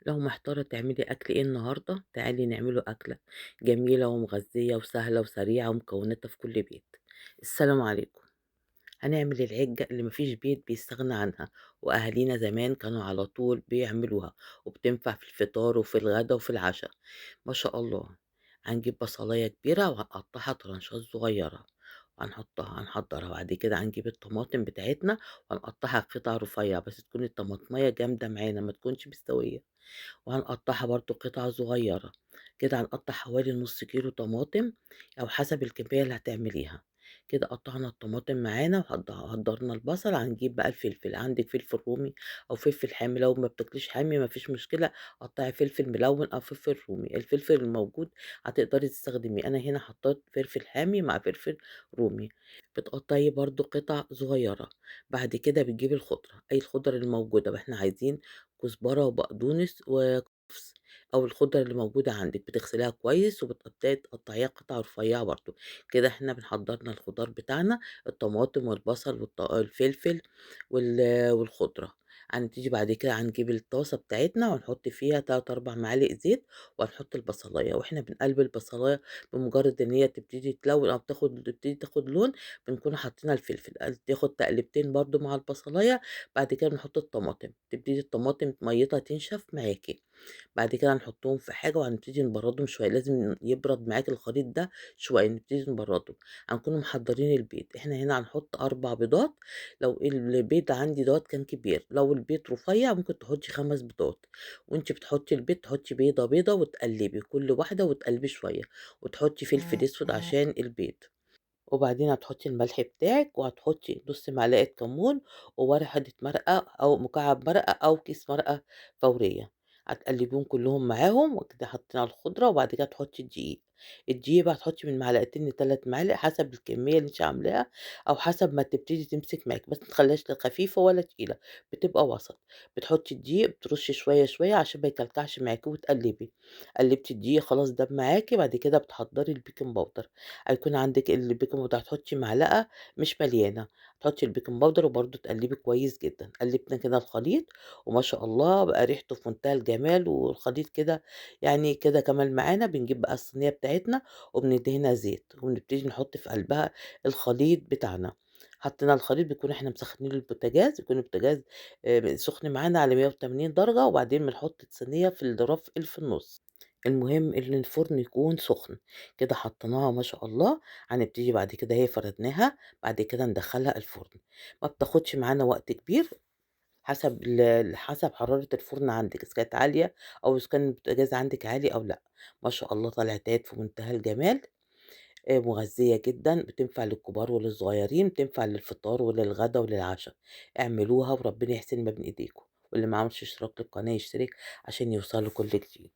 لو محتارة تعملي أكل إيه النهاردة، تعالي نعمله أكلة جميلة ومغذية وسهلة وسريعة ومكوناتها في كل بيت. السلام عليكم. هنعمل العجة اللي مفيش بيت بيستغنى عنها، وأهالينا زمان كانوا على طول بيعملوها، وبتنفع في الفطار وفي الغدا وفي العشاء. ما شاء الله. هنجيب بصلاية كبيرة وهنقطعها طرنشات صغيرة، هنحضرها. بعد كده هنجيب الطماطم بتاعتنا وهنقطعها قطع رفيع، بس تكون الطماطمية جامدة معانا ما تكونش مستوية. وهنقطّعها برضه قطع صغيّرة، كده هنقطّع حوالي نُص كيلو طماطم أو حسب الكمية اللي هتعمليها. كده قطّعنا الطماطم معانا وهدّرنا البصل. هنجيب بقى الفلفل، عندِك فلفل رومي أو فلفل حامي، لو ما بتاكليش حامي ما فيش مشكلة، قطّعي فلفل ملوّن أو فلفل رومي، الفلفل الموجود هتقدري تستخدميه. أنا هنا حطّيت فلفل حامي مع فلفل رومي. بتقطّعي برضه قطع صغيّرة. بعد كده بتجيبي الخضرة، أي الخضر الموجودة، إحنا عايزين كزبرة وبقدونس وكُفْس أو الخضرة اللي موجودة عندِك، بتغسليها كويس وبتقطعي تقطعيها قطع رفيّعة برضه. كده إحنا حضّرنا الخضار بتاعنا، الطماطم والبصل الفلفل والخضرة. هنبتدي بعد كده هنجيب الطاسة بتاعتنا وهنحط فيها 3، 4 معالق زيت، وهنحط البصلاية، وإحنا بنقلّب البصلاية بمجرد إن هي تبتدي تلوِّن أو تبتدي تاخد لون، بنكون حاطين الفلفل، تاخد تقلبتين برضه مع البصلاية. بعد كده بنحط الطماطم، تبتدي الطماطم مَيّتها تنشف معاكِ. بعد كده هنحطهم في حاجة وهنبتدي نبردهم شوية، لازم يبرد معاكِ الخليط ده شوية، نبتدي نبرده. هنكون محضرين البيض، إحنا هنا هنحط 4 بيضات. لو البيض عندي دوّة كان كبير، لو البيض رفيع ممكن تحطي 5 بيضات. وأنتِ بتحطي البيض تحطي بيضة، بيضة وتقلبي كل واحدة وتقلبي شوية، وتحطي فلفل أسود عشان البيض. وبعدين هتحطي الملح بتاعِك، وهتحطي نُص معلقة كمون، وورقة مرقة أو مكعب مرقة أو كيس مرقة فورية. هتقلبيهم كلّهم معاهم، وكده حطينا الخضرة. وبعد كده تحطي الدقيق. الدقيق بقى هتحطي من معلقتين ل3 معالق حسب الكمية اللي أنتِ عاملاها، أو حسب ما تبتدي تمسك معاكِ، بس ما تخلّيهاش لا خفيفة ولا تقيلة، بتبقى وسط. بتحطي الدقيق، بترشي شوية، شوية عشان ما يكلكعش معاكِ وتقلبي. قلبتِ الدقيق خلاص داب معاكِ، بعد كده بتحضّري البيكنج باودر. هيكون عندِك البيكنج باودر هتحطي معلقة مش مليانة، تحطي البيكنج باودر وبرضه تقلبي كويس جدًا. قلبنا كده الخليط، وما شاء الله بقى ريحته في منتهى الجمال والخليط كده يعني كده كمل معانا. بنجيب بقى الصينية بتاعتنا وبندهنها زيت، وبنبتدي نحط في قلبها الخليط بتاعنا. حطينا الخليط بنكون إحنا مسخنين البوتاجاز، يكون البوتاجاز سخن معانا على 180 درجة، وبعدين بنحط الصينية في الرف اللي في النُص. المهم إن الفرن يكون سخن. كده حطيناها ما شاء الله. هنبتدي بعد كده فردناها، بعد كده ندخّلها الفرن. ما بتاخدش معانا وقت كبير، حسب حرارة الفرن عندِك، إذا كانت عالية أو إذا كان البوتاجاز عندِك عالي أو لأ. ما شاء الله طلعت أهيّة في منتهى الجمال. مغذية جدًا، بتنفع للكبار وللصغيرين، بتنفع للفطار وللغدا وللعشا. اعملوها وربنا يحسن ما بين إيديكم. واللي ما عملش اشتراك للقناة يشترك عشان يوصله كل جديد.